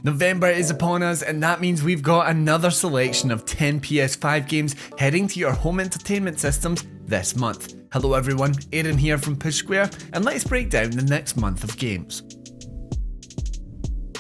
November is upon us, and that means we've got another selection of 10 PS5 games heading to your home entertainment systems this month. Hello everyone, Aaron here from Push Square, and let's break down the next month of games.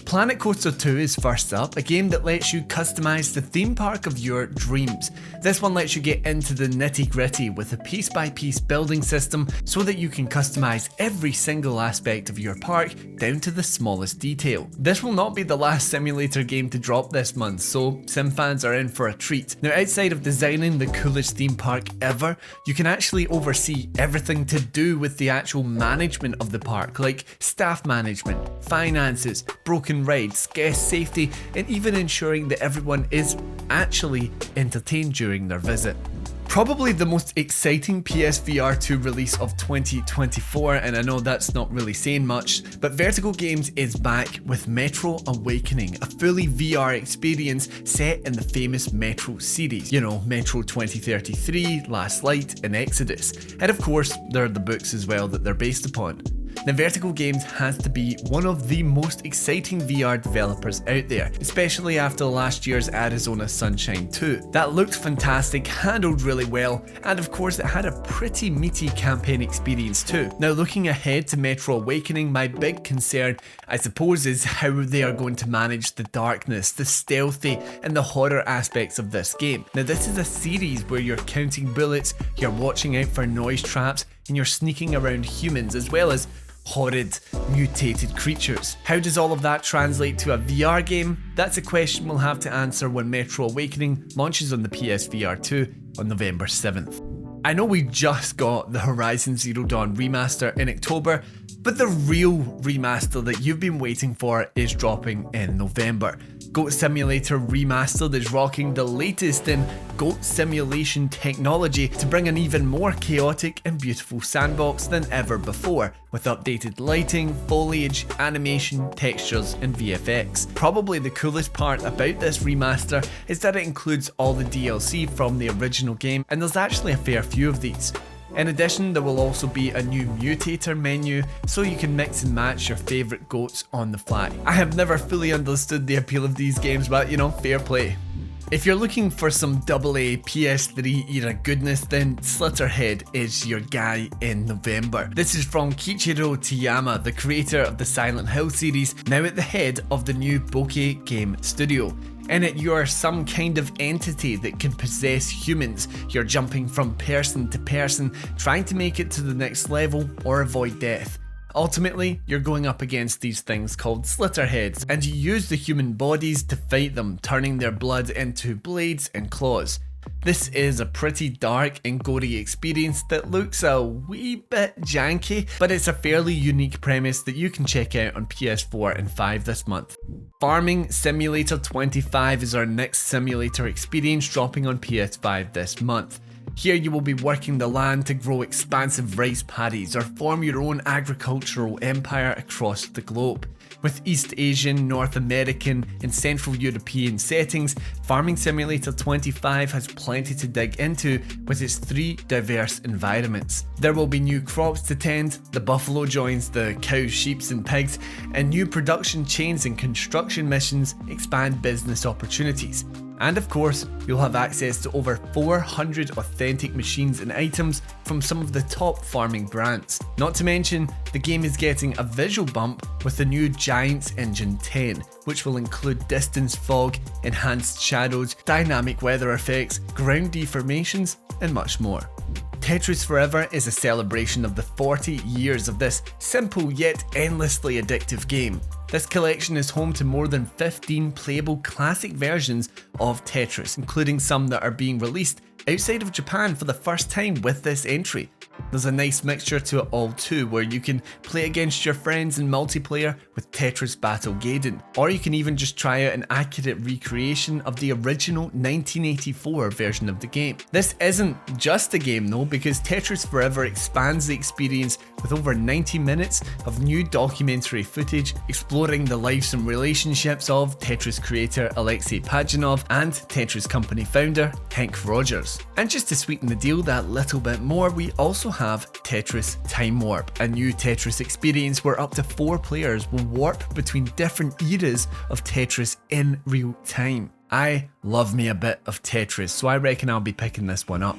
Planet Coaster 2 is first up, a game that lets you customise the theme park of your dreams. This one lets you get into the nitty gritty with a piece by piece building system so that you can customise every single aspect of your park down to the smallest detail. This will not be the last simulator game to drop this month, so sim fans are in for a treat. Now, outside of designing the coolest theme park ever, you can actually oversee everything to do with the actual management of the park, like staff management, finances, broken rides, guest safety, and even ensuring that everyone is actually entertained during their visit. Probably the most exciting PSVR 2 release of 2024, and I know that's not really saying much, but Vertigo Games is back with Metro Awakening, a fully VR experience set in the famous Metro series. You know, Metro 2033, Last Light, and Exodus. And of course, there are the books as well that they're based upon. Now, Vertigo Games has to be one of the most exciting VR developers out there, especially after last year's Arizona Sunshine 2. That looked fantastic, handled really well, and of course it had a pretty meaty campaign experience too. Now, looking ahead to Metro Awakening, my big concern, I suppose, is how they are going to manage the darkness, the stealthy, and the horror aspects of this game. Now, this is a series where you're counting bullets, you're watching out for noise traps, and you're sneaking around humans as well as horrid, mutated creatures. How does all of that translate to a VR game? That's a question we'll have to answer when Metro Awakening launches on the PSVR 2 on November 7th. I know we just got the Horizon Zero Dawn remaster in October, but the real remaster that you've been waiting for is dropping in November. Goat Simulator Remastered is rocking the latest in goat simulation technology to bring an even more chaotic and beautiful sandbox than ever before, with updated lighting, foliage, animation, textures, and VFX. Probably the coolest part about this remaster is that it includes all the DLC from the original game, and there's actually a fair few of these. In addition, there will also be a new mutator menu, so you can mix and match your favourite goats on the fly. I have never fully understood the appeal of these games, but you know, fair play. If you're looking for some AA PS3 era goodness, then Slitterhead is your guy in November. This is from Kiichiro Teyama, the creator of the Silent Hill series, now at the head of the new Bokeh game studio. In it, you are some kind of entity that can possess humans. You're jumping from person to person, trying to make it to the next level or avoid death. Ultimately, you're going up against these things called Slitterheads, and you use the human bodies to fight them, turning their blood into blades and claws. This is a pretty dark and gory experience that looks a wee bit janky, but it's a fairly unique premise that you can check out on PS4 and 5 this month. Farming Simulator 25 is our next simulator experience dropping on PS5 this month. Here you will be working the land to grow expansive rice paddies or form your own agricultural empire across the globe. With East Asian, North American, and Central European settings, Farming Simulator 25 has plenty to dig into with its 3 diverse environments. There will be new crops to tend, the buffalo joins the cows, sheep, and pigs, and new production chains and construction missions expand business opportunities. And of course, you'll have access to over 400 authentic machines and items from some of the top farming brands. Not to mention, the game is getting a visual bump with the new Giants Engine 10, which will include distance fog, enhanced shadows, dynamic weather effects, ground deformations, and much more. Tetris Forever is a celebration of the 40 years of this simple yet endlessly addictive game. This collection is home to more than 15 playable classic versions of Tetris, including some that are being released outside of Japan for the first time with this entry. There's a nice mixture to it all too, where you can play against your friends in multiplayer with Tetris Battle Gaiden, or you can even just try out an accurate recreation of the original 1984 version of the game. This isn't just a game though, because Tetris Forever expands the experience with over 90 minutes of new documentary footage exploring the lives and relationships of Tetris creator Alexei Pajitnov and Tetris company founder Hank Rogers. And just to sweeten the deal that little bit more, we also also have Tetris Time Warp, a new Tetris experience where up to 4 players will warp between different eras of Tetris in real time. I love me a bit of Tetris, so I reckon I'll be picking this one up.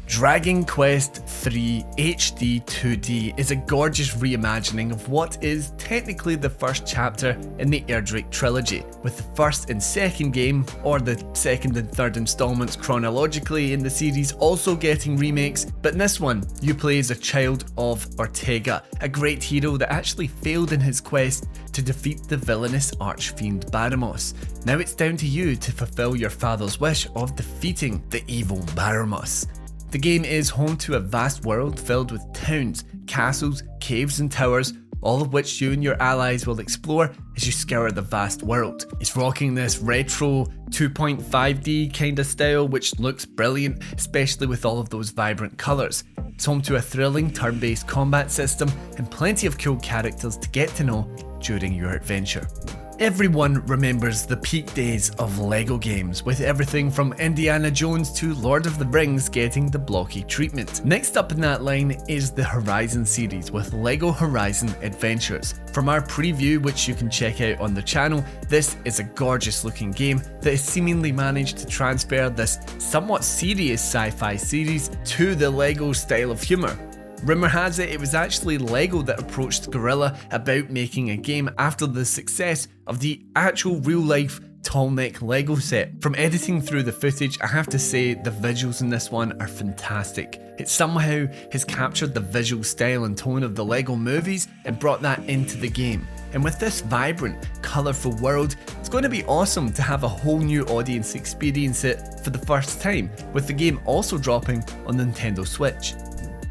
Dragon Quest III HD 2D is a gorgeous reimagining of what is technically the first chapter in the Erdrick trilogy, with the first and second game, or the second and third installments chronologically in the series, also getting remakes. But in this one, you play as a child of Ortega, a great hero that actually failed in his quest to defeat the villainous archfiend Baramos. Now it's down to you to fulfill your father's wish of defeating the evil Baramos. The game is home to a vast world filled with towns, castles, caves and towers, all of which you and your allies will explore as you scour the vast world. It's rocking this retro 2.5D kind of style, which looks brilliant, especially with all of those vibrant colours. It's home to a thrilling turn-based combat system and plenty of cool characters to get to know during your adventure. Everyone remembers the peak days of LEGO games, with everything from Indiana Jones to Lord of the Rings getting the blocky treatment. Next up in that line is the Horizon series with LEGO Horizon Adventures. From our preview, which you can check out on the channel, this is a gorgeous looking game that has seemingly managed to transfer this somewhat serious sci-fi series to the LEGO style of humour. Rumour has it was actually LEGO that approached Guerrilla about making a game after the success of the actual real-life tall neck LEGO set. From editing through the footage, I have to say the visuals in this one are fantastic. It somehow has captured the visual style and tone of the LEGO movies and brought that into the game. And with this vibrant, colourful world, it's going to be awesome to have a whole new audience experience it for the first time, with the game also dropping on Nintendo Switch.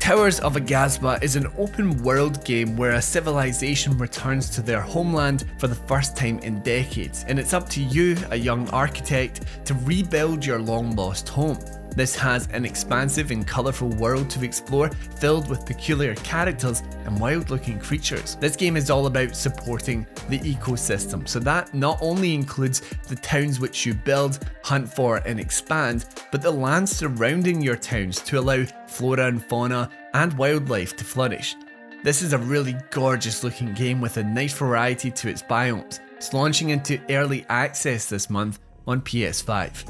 Towers of Aghasba is an open world game where a civilization returns to their homeland for the first time in decades, and it's up to you, a young architect, to rebuild your long lost home. This has an expansive and colourful world to explore, filled with peculiar characters and wild looking creatures. This game is all about supporting the ecosystem, so that not only includes the towns which you build, hunt for and expand, but the land surrounding your towns to allow flora and fauna and wildlife to flourish. This is a really gorgeous looking game with a nice variety to its biomes. It's launching into early access this month on PS5.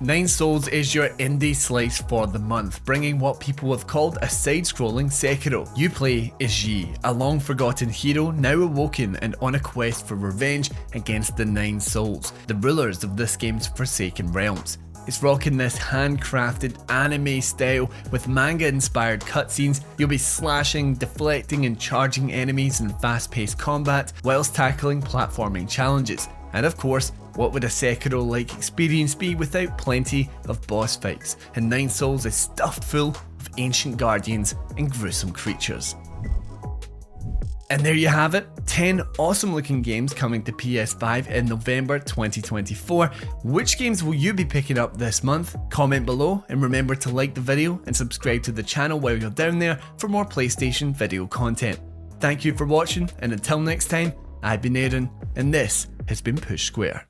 Nine Souls is your indie slice for the month, bringing what people have called a side-scrolling Sekiro. You play as Yi, a long-forgotten hero now awoken and on a quest for revenge against the Nine Souls, the rulers of this game's forsaken realms. It's rocking this handcrafted anime style with manga-inspired cutscenes. You'll be slashing, deflecting and charging enemies in fast-paced combat whilst tackling platforming challenges. And of course, what would a Sekiro-like experience be without plenty of boss fights? And Nine Souls is stuffed full of ancient guardians and gruesome creatures. And there you have it, 10 awesome looking games coming to PS5 in November 2024. Which games will you be picking up this month? Comment below and remember to like the video and subscribe to the channel while you're down there for more PlayStation video content. Thank you for watching, and until next time, I've been Aaron and this has been Push Square.